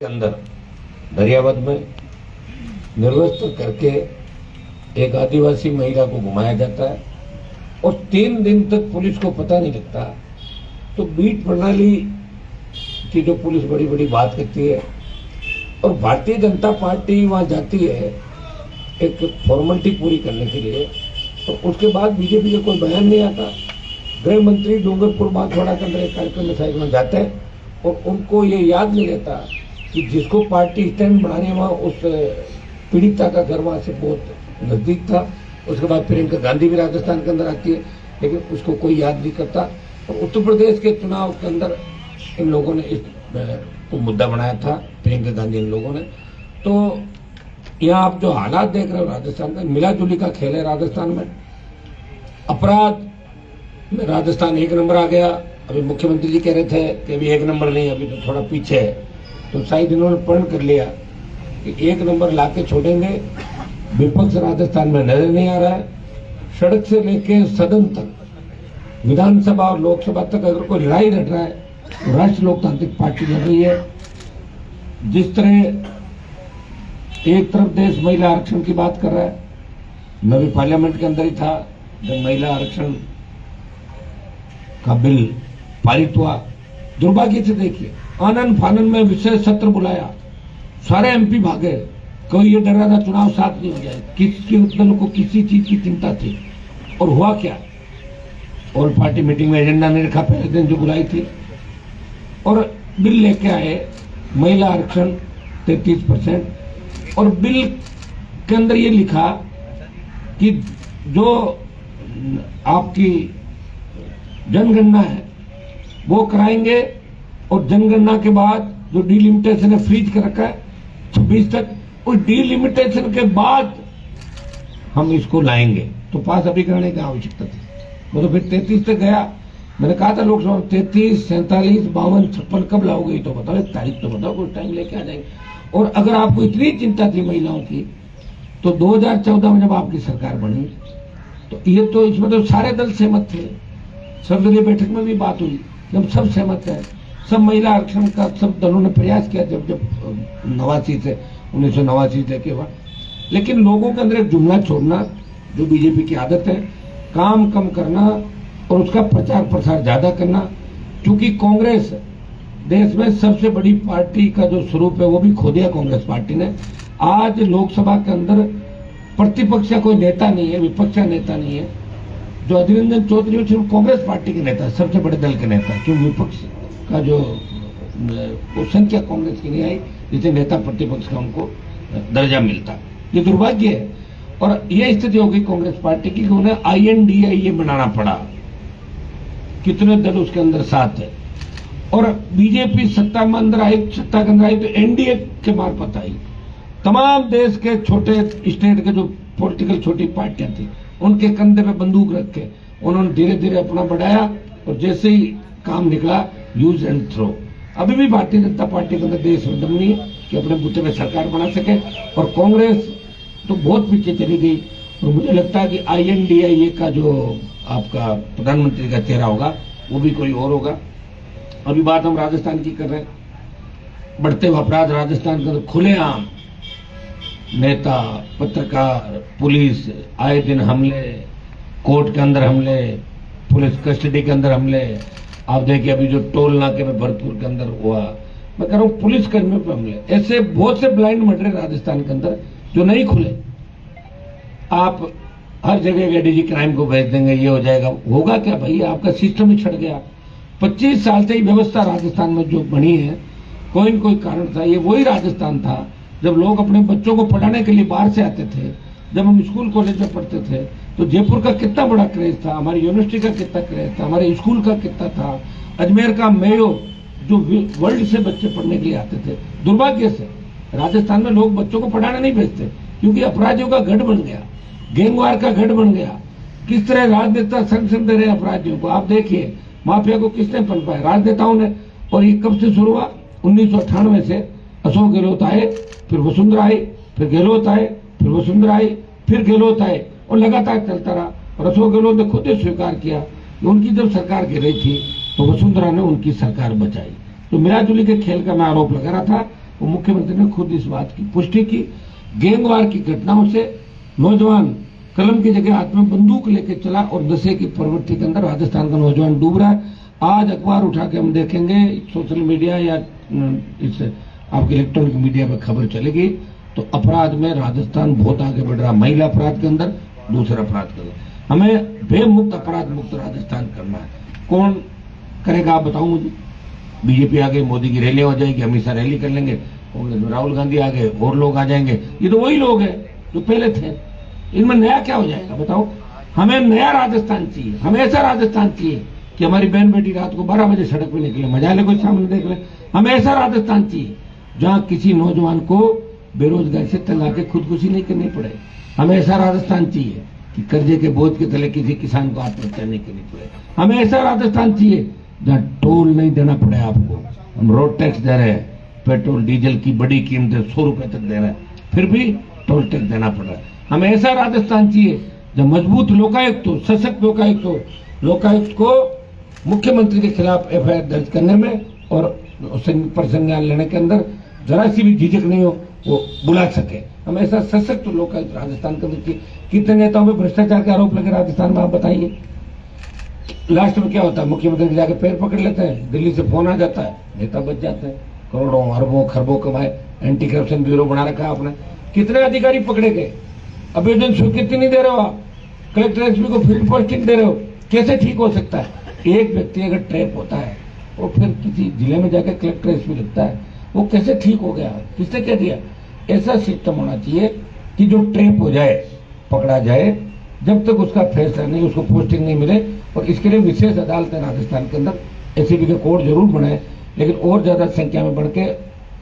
के अंदर दरियावद में निर्वस्त्र करके एक आदिवासी महिला को घुमाया जाता है और 3 दिन तक पुलिस को पता नहीं लगता। तो बीट प्रणाली की जो पुलिस बड़ी बड़ी बात करती है और भारतीय जनता पार्टी वहां जाती है एक फॉर्मेलिटी पूरी करने के लिए, तो उसके बाद बीजेपी का कोई बयान नहीं आता। गृह मंत्री डूंगरपुर बांसवाड़ा के अंदर एक कार्यक्रम में शायद वहां जाते हैं और उनको ये याद नहीं रहता कि जिसको पार्टी स्टैंड बनाने वहां उस पीड़िता का घर वहां से बहुत नजदीक था। उसके बाद प्रियंका गांधी भी राजस्थान के अंदर आती है, लेकिन उसको कोई याद नहीं करता। और उत्तर प्रदेश के चुनाव के अंदर इन लोगों ने इस को मुद्दा बनाया था, प्रियंका गांधी इन लोगों ने। तो यहाँ आप जो हालात देख रहे हो राजस्थान का, मिला जुली का खेल है राजस्थान में। अपराध में राजस्थान 1 नंबर आ गया। अभी मुख्यमंत्री जी कह रहे थे कि अभी 1 नंबर नहीं, अभी तो थोड़ा पीछे है। तो शायद इन्होंने प्रण कर लिया कि 1 नंबर लाके छोड़ेंगे। विपक्ष राजस्थान में नजर नहीं आ रहा है। सड़क से लेके सदन तक, विधानसभा और लोकसभा तक अगर कोई लड़ाई लड़ रहा है तो राष्ट्रीय लोकतांत्रिक पार्टी लड़ रही है। जिस तरह एक तरफ देश महिला आरक्षण की बात कर रहा है, मैं भी पार्लियामेंट के अंदर ही था जब महिला आरक्षण का बिल पारित हुआ। दुर्भाग्य से देखिए, आनन फानन में विशेष सत्र बुलाया, सारे एमपी भागे। कोई ये डर रहा था चुनाव साथ नहीं हो जाए, किसी दलों को किसी चीज की चिंता थी। और हुआ क्या, ऑल पार्टी मीटिंग में एजेंडा नहीं रखा, पहले दिन जो बुलाई थी, और बिल लेके आए महिला आरक्षण 33%। और बिल के अंदर ये लिखा कि जो आपकी जनगणना है वो कराएंगे और जनगणना के बाद जो डिलिमिटेशन है फ्रीज कर रखा है 26 तक, उस डिलिमिटेशन के बाद हम इसको लाएंगे। तो पास अभी करने की आवश्यकता थी, वो तो फिर 33 तक गया। मैंने कहा था लोकसभा में 33, 47, 52, 56 कब लाओगे, ये तो बताओ, एक तारीख तो बताओ, कुछ टाइम लेके आ जाएंगे। और अगर आपको इतनी चिंता थी महिलाओं की, तो 2014 में जब आपकी सरकार बनी तो ये तो इसमें तो सारे दल सहमत थे। सर्वदलीय बैठक में भी बात हुई, जब सब सहमत है, सब महिला आरक्षण का सब दलों ने प्रयास किया जब 1989 से के बाद। लेकिन लोगों के अंदर एक जुमला छोड़ना जो बीजेपी की आदत है, काम कम करना और उसका प्रचार प्रसार ज्यादा करना। क्योंकि कांग्रेस देश में सबसे बड़ी पार्टी का जो स्वरूप है वो भी खो दिया कांग्रेस पार्टी ने। आज लोकसभा के अंदर प्रतिपक्ष का कोई नेता नहीं है, विपक्ष का नेता नहीं है। जो अधीर रंजन चौधरी सिर्फ कांग्रेस पार्टी के नेता, सबसे बड़े दल के नेता, क्योंकि विपक्ष का जो संख्या कांग्रेस की नहीं आई, जिसे नेता प्रतिपक्ष का उनको दर्जा मिलता। ये दुर्भाग्य है। और ये स्थिति होगी कांग्रेस पार्टी की कि उन्हें INDA बनाना पड़ा। कितने दल उसके अंदर साथ है। और बीजेपी सत्ता के अंदर आई तो NDA के मार्फत आई। तमाम देश के छोटे स्टेट के जो पॉलिटिकल छोटी पार्टियां थी, उनके कंधे पे बंदूक रख के उन्होंने धीरे धीरे अपना बढ़ाया और जैसे ही काम निकला यूज एंड थ्रो। अभी भी भारतीय जनता पार्टी के अंदर देश में दम नहीं है कि अपने बूते में सरकार बना सके। और कांग्रेस तो बहुत पीछे चली गई। और मुझे लगता है कि INDA का जो आपका प्रधानमंत्री का चेहरा होगा वो भी कोई और होगा। अभी बात हम राजस्थान की कर रहे हैं। बढ़ते हुए अपराध राजस्थान के अंदर खुलेआम, नेता, पत्रकार, पुलिस, आए दिन हमले, कोर्ट के अंदर हमले, पुलिस कस्टडी के अंदर हमले। आप देखिए अभी जो टोल नाके में भरतपुर के अंदर हुआ, मैं कह रहा हूँ पुलिस कर्मियों पर हमले। ऐसे बहुत से ब्लाइंड मर्डर राजस्थान के अंदर जो नहीं खुले। आप हर जगह ADG क्राइम को भेज देंगे, ये हो जाएगा, होगा क्या भाई, आपका सिस्टम ही छट गया। 25 साल से ही व्यवस्था राजस्थान में जो बनी है, कोई न कोई कारण था। ये वही राजस्थान था जब लोग अपने बच्चों को पढ़ाने के लिए बाहर से आते थे। जब हम स्कूल कॉलेज में पढ़ते थे तो जयपुर का कितना बड़ा क्रेज था, हमारी यूनिवर्सिटी का कितना क्रेज था, हमारे स्कूल का कितना था। अजमेर का मेयो जो वर्ल्ड से बच्चे पढ़ने के लिए आते थे। दुर्भाग्य से राजस्थान में लोग बच्चों को पढ़ाने नहीं भेजते, क्योंकि अपराधियों का गढ़ बन गया, गैंगवार का गढ़ बन गया। किस तरह राजनेता संरक्षण दे रहे हैं अपराधियों को। आप देखिए माफिया को किसने पनपाया, राजनेताओं ने। और ये कब से शुरू हुआ, 1998 से। अशोक गहलोत आए, फिर वसुंधरा आई, फिर गहलोत आए, फिर वसुंधरा आई, फिर गहलोत आए, और लगातार चलता रहा। और अशोक गहलोत ने खुद ही स्वीकार किया कि उनकी जब सरकार गिर रही थी तो वसुंधरा ने उनकी सरकार बचाई। तो मिलाजुली के खेल का मैं आरोप लगा रहा था वो मुख्यमंत्री ने खुद इस बात की पुष्टि की। गैंगवार की घटनाओं से नौजवान कलम की जगह हाथ में बंदूक लेके चला और नशे की प्रवृत्ति के अंदर राजस्थान का नौजवान डूब रहा है। आज अखबार उठा के हम देखेंगे, सोशल मीडिया या इस आपके इलेक्ट्रॉनिक मीडिया पर खबर चलेगी, तो अपराध में राजस्थान बहुत आगे बढ़ रहा है। महिला अपराध के अंदर, दूसरा अपराध के अंदर हमें बेमुक्त अपराध मुक्त राजस्थान करना है। कौन करेगा आप बताओ मुझे? बीजेपी आ गई, मोदी की रैली हो जाएगी, अमित शाह रैली कर लेंगे, कांग्रेस में राहुल गांधी आ गए, और लोग आ जाएंगे। ये तो वही लोग हैं जो पहले थे। इनमें नया क्या हो जाएगा बताओ? हमें नया राजस्थान चाहिए। हमें ऐसा राजस्थान चाहिए कि हमारी बहन बेटी रात को 12 बजे सड़क पे निकले, मजा ले, कोई सामने देख ले। हमें ऐसा राजस्थान चाहिए जहां किसी नौजवान को बेरोजगारी से तंग आके खुदकुशी नहीं करनी पड़े। हमें ऐसा राजस्थान चाहिए कि कर्जे के बोझ के तले किसी किसान को आत्महत्या नहीं करनी पड़े। हमें ऐसा राजस्थान चाहिए जहां टोल नहीं देना पड़े आपको। हम रोड टैक्स दे रहे हैं, पेट्रोल डीजल की बड़ी कीमतें 100 रुपए तक दे रहे हैं, फिर भी टोल टैक्स देना पड़ रहा है। हमें ऐसा राजस्थान चाहिए जब मजबूत लोकायुक्त हो, सशक्त लोकायुक्त हो, लोकायुक्त को मुख्यमंत्री के खिलाफ एफआईआर दर्ज करने में और पर संज्ञान लेने के अंदर जरा सी भी झिझक नहीं हो, वो बुला सके। हम ऐसा सशक्त लोकायुक्त राजस्थान के अंदर। कितने नेताओं में भ्रष्टाचार के आरोप लगे राजस्थान में, आप बताइए। लास्ट में क्या होता है? मुख्यमंत्री जाके पैर पकड़ लेते हैं, दिल्ली से फोन आ जाता है, नेता बच जाते हैं, करोड़ों अरबों खरबों कमाए। एंटी करप्शन ब्यूरो बना रखा है आपने। कितने अधिकारी पकड़े गए? आवेदन स्वीकृति नहीं दे रहे हो आप, कलेक्टर एसपी को फील्ड पोस्टिंग दे रहे हो। कैसे ठीक हो सकता है? एक व्यक्ति अगर ट्रैप होता है और फिर किसी जिले में जाकर कलेक्टर एसपी लगता है, वो कैसे ठीक हो गया? किसने कह दिया? ऐसा सिस्टम होना चाहिए कि जो ट्रैप हो जाए, पकड़ा जाए, जब तक उसका फैसला नहीं, उसको पोस्टिंग नहीं मिले। और इसके लिए विशेष अदालतें राजस्थान के अंदर एसीबी के कोर्ट जरूर बनाए, लेकिन और ज्यादा संख्या में बढ़ के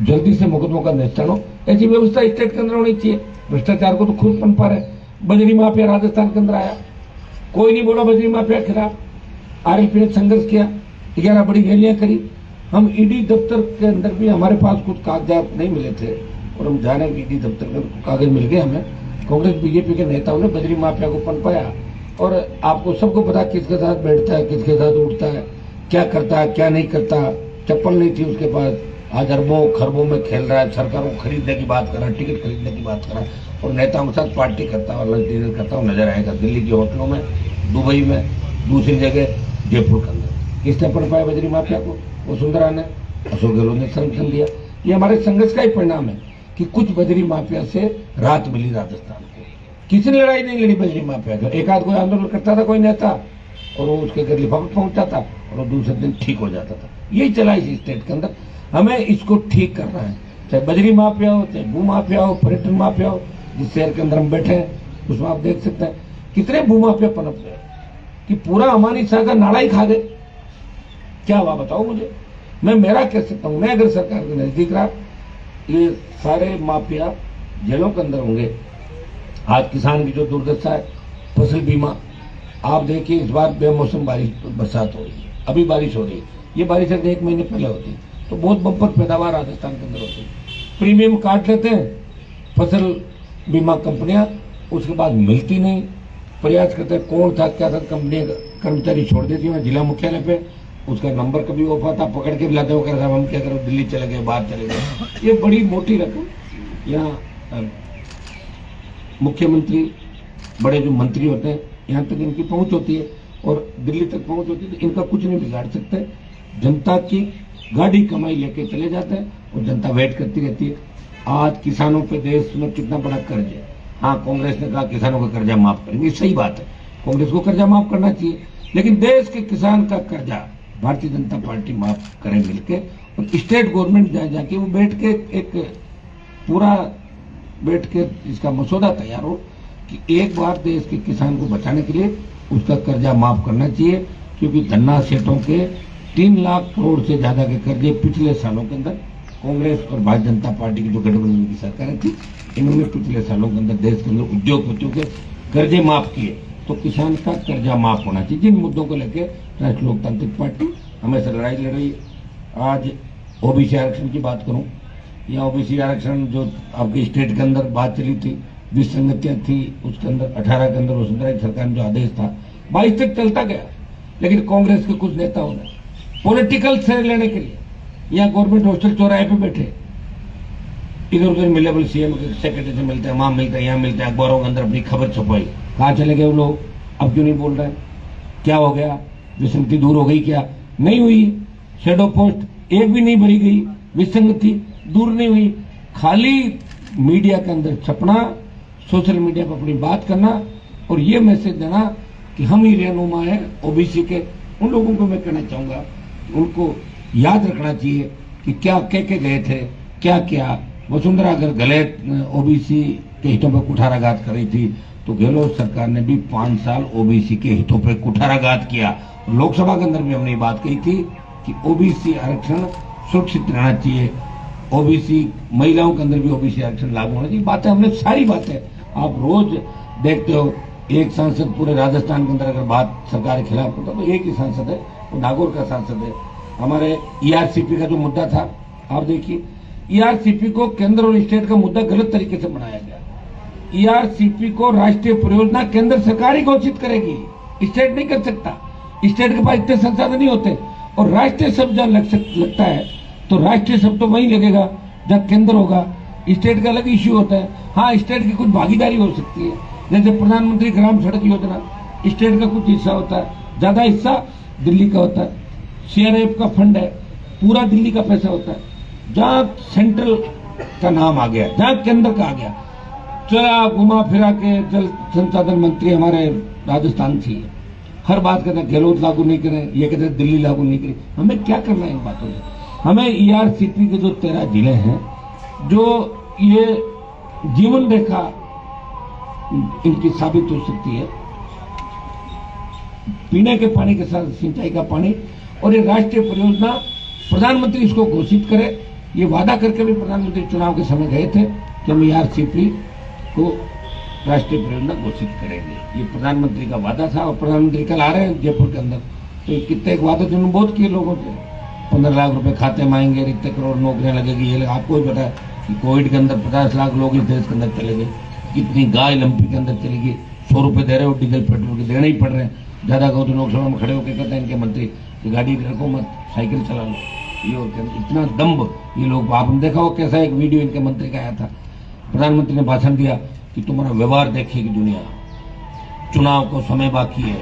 जल्दी से मुकदमों का निस्तारण हो। ऐसी व्यवस्था स्टेट के अंदर होनी चाहिए। भ्रष्टाचार को तो खुद पनपा रहे। बजरी माफिया राजस्थान के अंदर आया, कोई नहीं बोला बजरी माफिया के खिलाफ। आरएलपी ने संघर्ष किया, 11 बड़ी रैलियां करी। हम ईडी दफ्तर के अंदर भी हमारे पास कुछ कागजात नहीं मिले थे और हम जाने ईडी दफ्तर में कागज मिल गए हमें। कांग्रेस बीजेपी के नेताओं ने बजरी माफिया को पनपाया और आपको सबको पता किसके साथ बैठता है, किसके साथ उठता है, क्या करता है, क्या नहीं करता। चप्पल नहीं थी उसके पास, आज अरबों खरबों में खेल रहा है, सरकारों को खरीदने की बात कर रहा है, टिकट खरीदने की बात कर रहा है और नेताओं के साथ पार्टी करता है और लंच डिनर करता हुआ नजर आएगा दिल्ली की होटलों में, दुबई में, दूसरी जगह जयपुर के अंदर। किसने पनपाया बजरी माफिया को? वो सुंदरा ने, अशोक गहलोत ने संरक्षण दिया। ये हमारे संघर्ष का ही परिणाम है कि कुछ बजरी माफिया से राहत मिली राजस्थान को। किसी ने लड़ाई नहीं लड़ी बजरी माफिया का। एक आध कोई आंदोलन करता था कोई नेता और वो उसके घर लिफाफा पहुंचता था और वो दूसरे दिन ठीक हो जाता था। यही चला इस स्टेट के अंदर। हमें इसको ठीक करना है, चाहे बजरी माफिया हो, चाहे भू माफिया हो, पर्यटन माफिया हो। जिस शहर के अंदर हम बैठे हैं उसमें आप देख सकते हैं कितने भू माफिया पनप गए कि पूरा अमानी शाह का नाड़ा ही खा गए। क्या हुआ बताओ मुझे? मैं मेरा कह सकता हूं, मैं अगर सरकार के नजदीक रहा, ये सारे माफिया जेलों के अंदर होंगे। आज किसान की जो दुर्दशा है, फसल बीमा, आप देखिए इस बार बेमौसम बरसात हो रही है, अभी बारिश हो रही है। ये बारिश अगर 1 महीने पहले होती तो बहुत बम्पर पैदावार राजस्थान के अंदर होती। प्रीमियम काट लेते हैं फसल बीमा कंपनियां, उसके बाद मिलती नहीं। प्रयास करते हैं, कौन था क्या था, कंपनी कर्मचारी छोड़ देती है जिला मुख्यालय पे, उसका नंबर कभी ऑफ आता, पकड़ के लाते हो, कर हम क्या करो, दिल्ली चले गए, बाहर चले गए। ये बड़ी मोटी रकम यहाँ मुख्यमंत्री, बड़े जो मंत्री होते हैं, यहाँ तक इनकी पहुंच होती है और दिल्ली तक पहुंच होती है, तो इनका कुछ नहीं बिगाड़ सकते। जनता की गाड़ी कमाई लेके चले जाते हैं और जनता वेट करती रहती है। आज किसानों पे देश में कितना बड़ा कर्ज है। हाँ, कांग्रेस ने कहा किसानों का कर्जा माफ करेंगे, सही बात है, कांग्रेस को कर्जा माफ करना चाहिए, लेकिन देश के किसान का कर्जा भारतीय जनता पार्टी माफ करे मिलके। और स्टेट गवर्नमेंट जाके वो बैठ के एक पूरा बैठ के इसका मसौदा तैयार हो कि एक बार देश के किसान को बचाने के लिए उसका कर्जा माफ करना चाहिए। क्योंकि धन्ना सेठों के 3 लाख करोड़ से ज्यादा के कर्जे पिछले सालों के अंदर कांग्रेस और भारतीय जनता पार्टी की जो गठबंधन की सरकारें थी, इन्होंने पिछले सालों के अंदर देश के अंदर उद्योगपतियों के कर्जे माफ किए। तो किसान का कर्जा माफ होना चाहिए। जिन मुद्दों को लेकर राष्ट्रीय लोकतांत्रिक पार्टी हमेशा लड़ाई लड़ रही है। आज ओबीसी आरक्षण की बात करूं, या ओबीसी आरक्षण जो आपके स्टेट के अंदर बात चली थी, विसंगतियां थी उसके अंदर, 18 के अंदर वसुंधरा की सरकार में जो आदेश था 22 तक चलता गया। लेकिन कांग्रेस के कुछ नेताओं ने पॉलिटिकल श्रेय लेने के लिए यहाँ गवर्नमेंट हॉस्टल चौराहे पे बैठे इधर उधर मिलेबल सीएम सेक्रेटरी से मिलते हैं, वहां मिलते हैं, यहाँ मिलते हैं, अखबारों के अंदर अपनी खबर छुपाई। कहाँ चले गए वो लोग? अब क्यों नहीं बोल रहे? क्या हो गया? विसंगति दूर हो गई क्या? नहीं हुई। शेडो पोस्ट एक भी नहीं भरी गई, विसंगति दूर नहीं हुई। खाली मीडिया के अंदर छपना, सोशल मीडिया पर अपनी बात करना और ये मैसेज देना कि हम ही रहनुमा है ओबीसी के। उन लोगों को मैं कहना चाहूंगा, उनको याद रखना चाहिए कि क्या कह के गए थे, क्या क्या। वसुंधरा अगर गलत ओबीसी के हितों पर कुठाराघात कर रही थी तो गहलोत सरकार ने भी 5 साल ओबीसी के हितों पर कुठाराघात किया। लोकसभा के अंदर भी हमने ये बात कही थी कि ओबीसी आरक्षण सुरक्षित रहना चाहिए, ओबीसी महिलाओं के अंदर भी ओबीसी आरक्षण लागू होना चाहिए। बातें हमने सारी बातें आप रोज देखते हो। एक सांसद पूरे राजस्थान के अंदर अगर बात सरकार के खिलाफ होता तो एक ही सांसद है, वो नागौर का सांसद है। हमारे ईआरसीपी का जो मुद्दा था, आप देखिए, ईआरसीपी को केंद्र और स्टेट का मुद्दा गलत तरीके से बनाया गया। ईआरसीपी को राष्ट्रीय परियोजना केंद्र सरकार ही घोषित करेगी, स्टेट नहीं कर सकता। स्टेट के पास इतने संसाधन नहीं होते। और राष्ट्रीय शब्द जहां लगता है तो राष्ट्रीय शब्द तो वहीं लगेगा जहां केंद्र होगा। स्टेट का अलग इश्यू होता है। हाँ, स्टेट की कुछ भागीदारी हो सकती है, जैसे प्रधानमंत्री ग्राम सड़क योजना, स्टेट का कुछ हिस्सा होता है, ज्यादा हिस्सा दिल्ली का होता है। सीआरएफ का फंड है, पूरा दिल्ली का पैसा होता है। जहां सेंट्रल का नाम आ गया, जहां केंद्र का आ गया, चला घुमा फिरा के जल संसाधन मंत्री हमारे राजस्थान से हर बात कहते हैं गहलोत लागू नहीं करें, ये कहते हैं दिल्ली लागू नहीं करें। हमें क्या करना है इन बातों से? हमें ईआरसीपी के जो 13 जिले हैं, जो ये जीवन रेखा इनकी साबित हो सकती है, पीने के पानी के साथ सिंचाई का पानी, और ये राष्ट्रीय परियोजना प्रधानमंत्री इसको घोषित करे। ये वादा करके भी प्रधानमंत्री चुनाव के समय गए थे कि हम ईआरसीपी को राष्ट्रीय परियोजना घोषित करेंगे। ये प्रधानमंत्री का वादा था और प्रधानमंत्री कल आ रहे हैं जयपुर के अंदर। तो कितने एक वादे जिन्होंने बहुत किए लोगों से, 15 लाख रुपए खाते में आएंगे, इतने करोड़ नौकरियां लगेगी। ये आपको ही पता है कि कोविड के अंदर 50 लाख लोग इस देश के अंदर चले गए। कितनी गाय लंपी के अंदर चली गई। 100 रुपए दे रहे हो डीजल पेट्रोल के, देने ही पड़ रहे हैं। ज्यादा कहो तो लोकसभा में खड़े होकर कहते हैं इनके मंत्री कि गाड़ी रखो मत, साइकिल चला लो। ये और इतना दम्भ ये लोग। आपने देखा हो कैसा एक वीडियो इनके मंत्री का आया था, प्रधानमंत्री ने भाषण दिया कि तुम्हारा व्यवहार देखेगी दुनिया, चुनाव को समय बाकी है,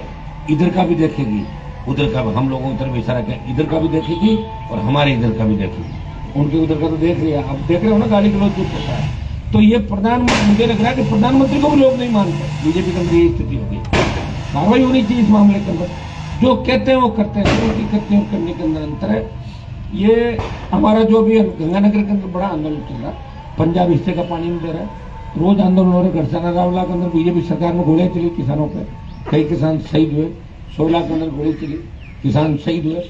इधर का भी देखेगी, उधर का भी। हम लोगों की तरफ इशारा किया, इधर का भी देखेगी और हमारे इधर का भी देखेगी। उनके उधर का तो देख लिया, अब देख रहे हो ना गाड़ी के लोग चुप होता है। तो ये प्रधानमंत्री, मुझे लग रहा है कि प्रधानमंत्री को भी लोग नहीं मानते। बीजेपी के अंदर ये स्थिति होगी। कार्रवाई होनी चाहिए इस मामले के अंदर। जो कहते हैं वो करते हैं, जो करते हैं करने के अंदर अंतर है। ये हमारा जो भी गंगानगर के अंदर बड़ा आंदोलन चल रहा है, पंजाब हिस्से का पानी नहीं दे रहा है, रोज आंदोलन हो रहे। गढ़साना रावला के अंदर बीजेपी सरकार में गोलियां चली किसानों पे, कई किसान शहीद हुए। 16 के अंदर गोली चली, किसान शहीद हुए।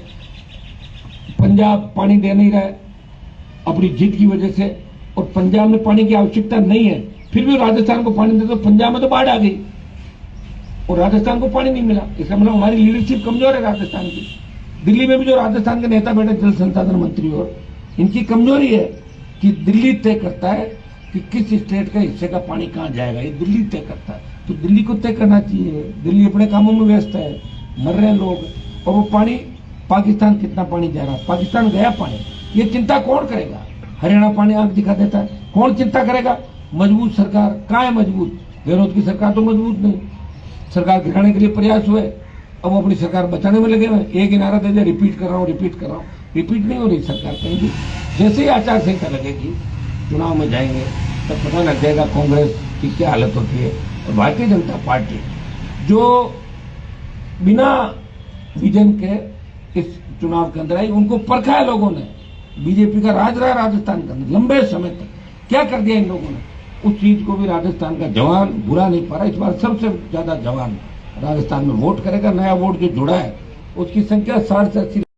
पंजाब पानी दे नहीं रहा है अपनी जिद की वजह से, और पंजाब में पानी की आवश्यकता नहीं है, फिर भी राजस्थान को पानी दे। तो पंजाब में तो बाढ़ आ गई और राजस्थान को पानी नहीं मिला। इसका मतलब हमारी लीडरशिप कमजोर है राजस्थान की। दिल्ली में भी जो राजस्थान के नेता बैठे जल संसाधन मंत्री, और इनकी कमजोरी है कि दिल्ली तय करता है कि किस स्टेट के हिस्से का पानी कहां जाएगा। ये दिल्ली तय करता है, तो दिल्ली को तय करना चाहिए। दिल्ली अपने कामों में व्यस्त है, मर रहे हैं लोग, और वो पानी पाकिस्तान कितना पानी जा रहा है, पाकिस्तान गया पानी, ये चिंता कौन करेगा? हरियाणा पानी आंख दिखा देता है, कौन चिंता करेगा? मजबूत सरकार कहाँ है? मजबूत गहलोत की सरकार तो मजबूत नहीं। सरकार गिराने के लिए प्रयास हुए, अब वो अपनी सरकार बचाने में लगे हुए। एक ही नारा दे दिया, रिपीट कर रहा हूँ, रिपीट कर रहा हूँ। रिपीट नहीं हो रही सरकार कहीं भी। जैसे ही आचार संहिता लगेगी, चुनाव में जाएंगे, तब पता लग जाएगा कांग्रेस की क्या हालत होती है। और भारतीय जनता पार्टी जो बिना विजन के इस चुनाव के अंदर आई, उनको परखा है लोगों ने। बीजेपी का राज रहा राजस्थान के अंदर लंबे समय तक, क्या कर दिया इन लोगों ने, उस चीज को भी राजस्थान का जवान बुरा नहीं पा रहा। इस बार सबसे ज्यादा जवान राजस्थान में वोट करेगा। नया वोट जो जुड़ा है उसकी संख्या 60 से 80